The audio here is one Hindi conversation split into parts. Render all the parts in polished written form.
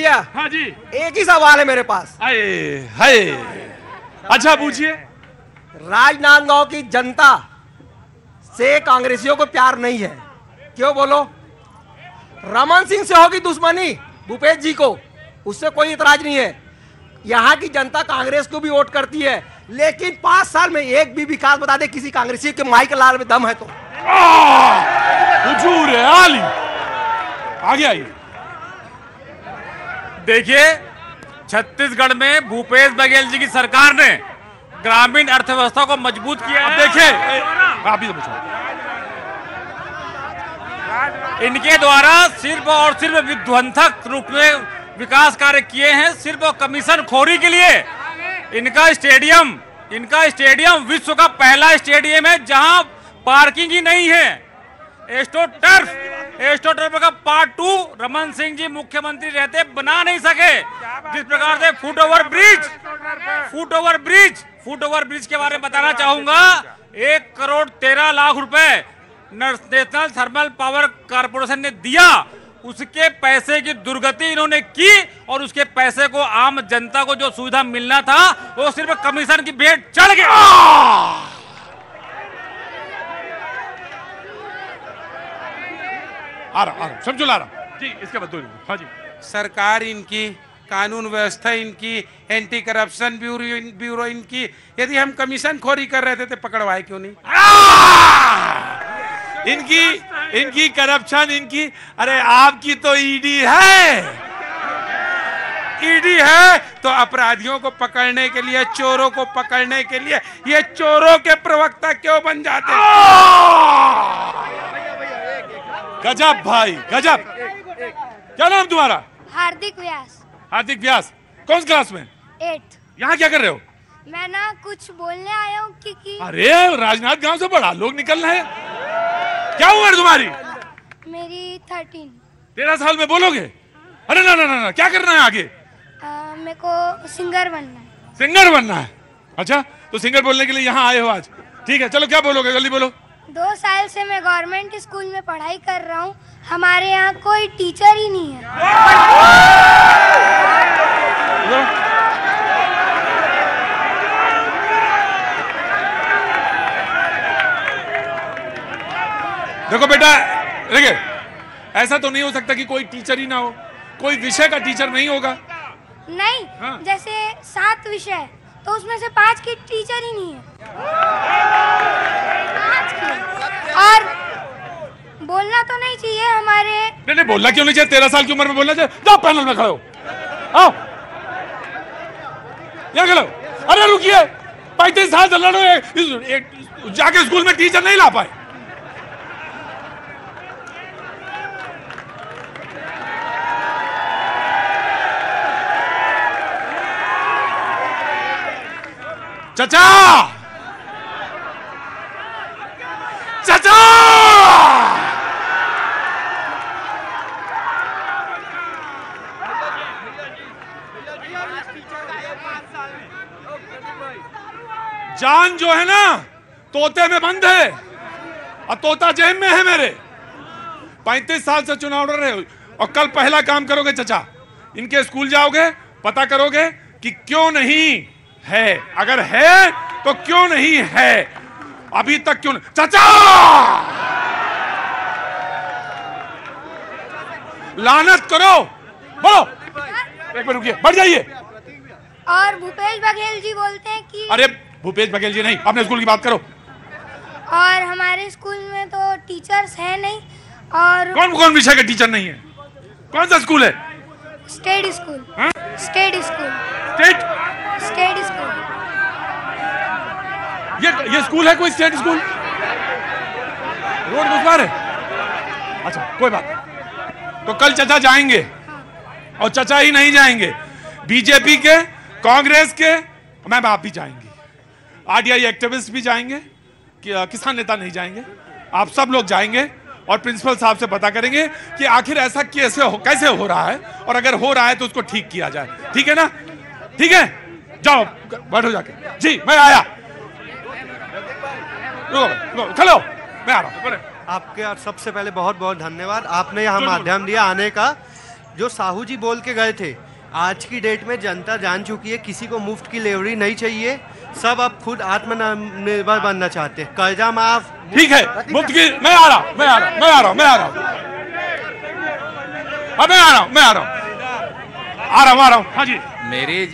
भैया। हाँ जी, एक ही सवाल है मेरे पास। हाय, अच्छा पूछिए। राजनांदगांव की जनता से कांग्रेसियों को प्यार नहीं है, क्यों बोलो? रमन सिंह से होगी दुश्मनी भूपेश जी को, उससे कोई इतराज नहीं है। यहाँ की जनता कांग्रेस को भी वोट करती है, लेकिन 5 साल में एक भी विकास बता दे किसी कांग्रेसी के माइक लाल में दम है तो। हुजूर आली, आगे आइए। देखिए, छत्तीसगढ़ में भूपेश बघेल जी की सरकार ने ग्रामीण अर्थव्यवस्था को मजबूत किया है। देखिए, आप भी तो पूछो। इनके द्वारा सिर्फ और सिर्फ विध्वंसक रूप में विकास कार्य किए हैं, सिर्फ कमीशन खोरी के लिए। इनका स्टेडियम विश्व का पहला स्टेडियम है जहां पार्किंग ही नहीं है। एस्ट्रोटर्फ का पार्ट 2 रमन सिंह जी मुख्यमंत्री रहते बना नहीं सके। जिस प्रकार से फुट ओवर ब्रिज के बारे में बताना चाहूंगा। 1,13,00,000 रुपए नेशनल थर्मल पावर कॉर्पोरेशन ने दिया, उसके पैसे की दुर्गति इन्होंने की और उसके पैसे को आम जनता को जो सुविधा मिलना था वो सिर्फ कमीशन की भेंट चढ़ गया। आ रहा समझो ला रहा जी, इसके बाद हाँ जी। सरकार इनकी, कानून व्यवस्था इनकी, एंटी करप्शन ब्यूरो इनकी, यदि हम कमीशन खोरी कर रहे थे तो पकड़वाए क्यों नहीं? इनकी करप्शन इनकी, अरे आपकी तो ईडी है तो अपराधियों को पकड़ने के लिए, चोरों को पकड़ने के लिए ये चोरों के प्रवक्ता क्यों बन जाते हैं? गजब भाई गजब। क्या नाम तुम्हारा? हार्दिक व्यास। हार्दिक व्यास, कौन क्लास में? 8th। यहाँ क्या कर रहे हो? मैं ना कुछ बोलने आया हूँ कि अरे राजनांदगांव से बड़ा लोग निकल रहे हैं। क्या उम्र तुम्हारी? मेरी 13। 13 साल में बोलोगे? अरे ना, क्या करना है आगे? मेरे को सिंगर बनना है। सिंगर बनना है? अच्छा, तो सिंगर बोलने के लिए यहाँ आए हो आज? ठीक है, चलो क्या बोलोगे, जल्दी बोलो। 2 साल से मैं गवर्नमेंट स्कूल में पढ़ाई कर रहा हूँ, हमारे यहाँ कोई टीचर ही नहीं है। देखो बेटा, देखिए, ऐसा तो नहीं हो सकता कि कोई टीचर ही ना हो, कोई विषय का टीचर नहीं होगा। नहीं, हाँ। जैसे 7 विषय तो उसमें से 5 की टीचर ही नहीं है। 5 की। और बोलना तो नहीं चाहिए हमारे। नहीं, बोलना क्यों नहीं चाहिए? 13 साल की उम्र में बोलना चाहिए। जाओ पैनल में खड़े हो, आओ यहाँ खड़े हो। अरे रुकिए, 35 साल से लड़ रहे, जाके स्कूल में टीचर नहीं ला पाए। चाचा, जान जो है ना तोते में बंद है और तोता जेब में है मेरे। 35 साल से चुनाव लड़ रहे हो और कल पहला काम करोगे चाचा, इनके स्कूल जाओगे, पता करोगे कि क्यों नहीं है, अगर है तो क्यों नहीं है, अभी तक क्यों नहीं। चाचा लानत करो, बोलो, एक मिनट रुकिए, बढ़ जाइए। और भूपेश बघेल जी बोलते हैं कि, अरे भूपेश बघेल जी नहीं, अपने स्कूल की बात करो। और हमारे स्कूल में तो टीचर्स है नहीं। और कौन कौन विषय के टीचर नहीं है? कौन सा स्कूल है? State school. हाँ? State school. State school. ये स्कूल है कोई? स्टेट स्कूल रोड घुसवा रहे? अच्छा, कोई बात नहीं। तो कल चाचा जाएंगे, और चाचा ही नहीं जाएंगे, बीजेपी के, कांग्रेस के, मैम आप भी जाएंगी, आरटीआई एक्टिविस्ट भी जाएंगे, किसान नेता नहीं जाएंगे, आप सब लोग जाएंगे और प्रिंसिपल साहब से पता करेंगे कि आखिर ऐसा कैसे हो रहा है, और अगर हो रहा है तो उसको ठीक किया जाए। ठीक है ना? ठीक है, जाओ बैठो जाके। जी मैं आया, चलो मैं आ रहा हूँ। आपके सबसे पहले बहुत बहुत धन्यवाद, आपने यहाँ माध्यम दिया आने का। जो साहू जी बोल के गए थे, आज की डेट में जनता जान चुकी है किसी को मुफ्त की लेवरी नहीं चाहिए, सब अब खुद आत्मनिर्भर बनना चाहते हैं। कर्जा माफ, ठीक है, मुफ्त की मैं आ रहा हूं हाँ जी। मेरी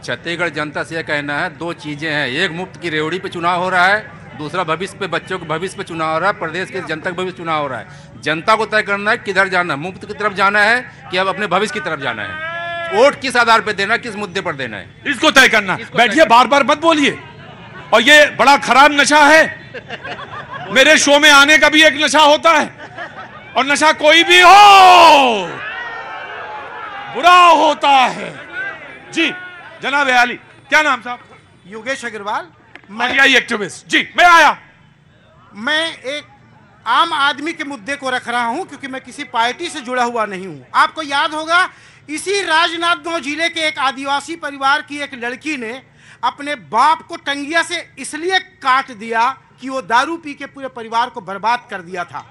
छत्तीसगढ़ जनता से यह कहना है, दो चीजें हैं, एक मुफ्त की रेवड़ी पे चुनाव हो रहा है, दूसरा भविष्य पे, बच्चों के भविष्य पे चुनाव हो रहा है, प्रदेश के जनता के भविष्य चुनाव हो रहा है। जनता को तय करना है किधर जाना है, मुफ्त की तरफ जाना है कि अब अपने भविष्य की तरफ जाना है। वोट किस आधार पे देना, किस मुद्दे पर देना है, इसको तय करना। बैठिए, बार बार मत बोलिए। और ये बड़ा खराब नशा है। मेरे शो में आने का भी एक नशा होता है, और नशा कोई भी हो बुरा होता है। जी जनाब आली, क्या नाम साहब? योगेश अग्रवाल। मैं एक्टिविस्ट जी, मैं आया। मैं एक आम आदमी के मुद्दे को रख रहा हूं क्योंकि मैं किसी पार्टी से जुड़ा हुआ नहीं हूं। आपको याद होगा, इसी राजनांदगांव जिले के एक आदिवासी परिवार की एक लड़की ने अपने बाप को टंगिया से इसलिए काट दिया कि वो दारू पी के पूरे परिवार को बर्बाद कर दिया था।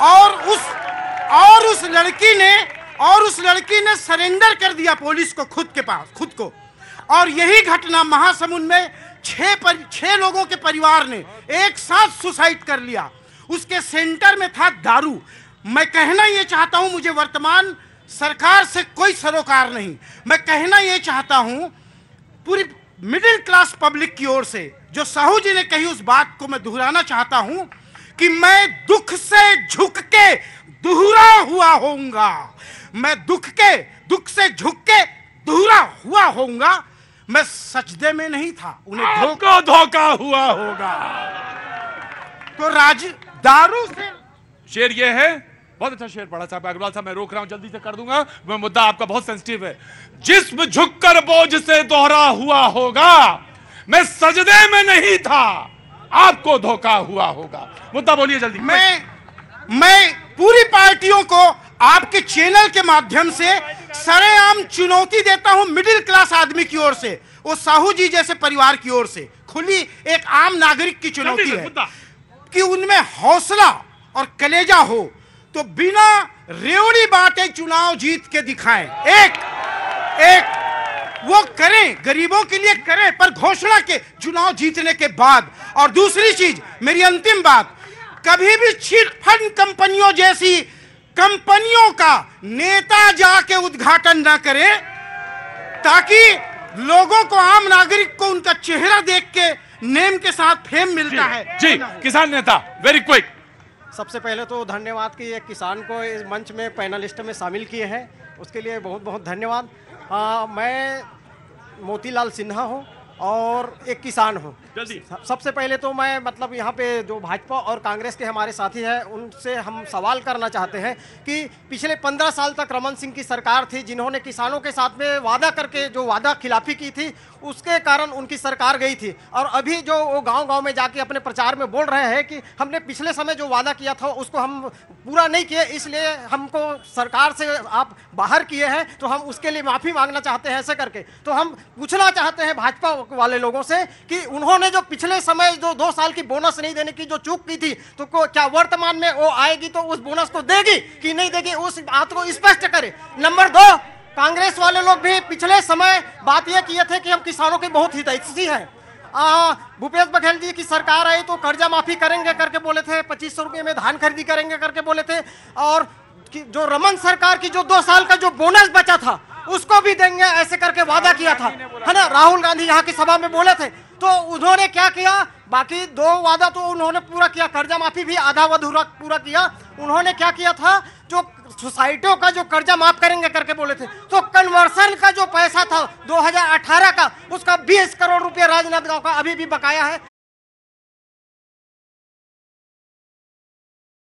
और उस लड़की ने सरेंडर कर दिया पुलिस को, खुद को। और यही घटना महासमुंद में 6 लोगों के परिवार ने एक साथ सुसाइड कर लिया। उसके सेंटर में था दारू। मैं कहना ये चाहता हूं, मुझे वर्तमान सरकार से कोई सरोकार नहीं, मैं कहना ये चाहता हूं पूरी मिडिल क्लास पब्लिक की ओर से, जो साहू जी ने कही उस बात को मैं दोहराना चाहता हूं कि मैं दुख से झुक के दोहरा हुआ होऊंगा। मैं दुख से झुक के दोहरा हुआ होऊंगा। मैं सजदे में नहीं था, उन्हें धोखा हुआ होगा। तो दारू से शेर ये है, बहुत अच्छा शेर पढ़ा साहब अग्रवाल साहब। मैं रोक रहा हूं, जल्दी से कर दूंगा, मैं मुद्दा आपका बहुत सेंसिटिव है। जिस्म झुककर बोझ से दोहरा हुआ होगा, मैं सजदे में नहीं था, आपको धोखा हुआ होगा। मुद्दा बोलिए जल्दी। मैं पूरी पार्टियों को आपके चैनल के माध्यम से सरेआम चुनौती देता हूं, मिडिल क्लास आदमी की ओर से, वो साहू जी जैसे परिवार की ओर से खुली एक आम नागरिक की चुनौती है कि उनमें हौसला और कलेजा हो तो बिना रेवड़ी बांटे चुनाव जीत के दिखाएं। एक वो करें, गरीबों के लिए करें, पर घोषणा के चुनाव जीतने के बाद। और दूसरी चीज, मेरी अंतिम बात, कभी भी चिट फंड कंपनियों जैसी कंपनियों का नेता जाके उद्घाटन ना करे, ताकि लोगों को, आम नागरिक को उनका चेहरा देख के नेम के साथ फेम मिलता है। जी किसान नेता, वेरी क्विक। सबसे पहले तो धन्यवाद कि एक किसान को इस मंच में पैनलिस्ट में शामिल किए हैं, उसके लिए बहुत बहुत धन्यवाद। मैं मोतीलाल सिन्हा हूं और एक किसान हूं। सबसे पहले तो मैं मतलब यहाँ पे जो भाजपा और कांग्रेस के हमारे साथी हैं उनसे हम सवाल करना चाहते हैं कि पिछले 15 साल तक रमन सिंह की सरकार थी, जिन्होंने किसानों के साथ में वादा करके जो वादा खिलाफी की थी, उसके कारण उनकी सरकार गई थी। और अभी जो वो गांव-गांव में जाके अपने प्रचार में बोल रहे हैं कि हमने पिछले समय जो वादा किया था उसको हम पूरा नहीं किए, इसलिए हमको सरकार से आप बाहर किए हैं, तो हम उसके लिए माफ़ी मांगना चाहते हैं, ऐसे करके। तो हम पूछना चाहते हैं भाजपा वाले लोगों से कि उन्होंने जो पिछले समय जो 2 साल की बोनस नहीं देने की जो चूक की थी, तो क्या वर्तमान में वो आएगी तो उस बोनस को देगी कि नहीं देगी, उस बात को स्पष्ट करे। नंबर 2, कांग्रेस वाले लोग भी पिछले समय बात यह किए थे कि हम किसानों के बहुत हितैषी हैं। भूपेश बघेल जी की सरकार आई तो कर्जा माफी करेंगे करके बोले थे, 2500 रुपये में धान खरीदी करेंगे करके बोले थे, और जो रमन सरकार की जो 2 साल का जो बोनस बचा था उसको भी देंगे ऐसे करके वादा किया था, है ना। राहुल गांधी यहाँ की सभा में बोले थे, तो उन्होंने क्या किया, बाकी 2 वादा तो उन्होंने पूरा किया, कर्जा माफी भी आधा अधूरा पूरा किया। उन्होंने क्या किया था, जो सोसाइटियों का जो कर्जा माफ करेंगे करके बोले थे, तो कन्वर्सन का जो पैसा था 2018 का, उसका 20 करोड़ रुपया राजनांदगांव का अभी भी बकाया है,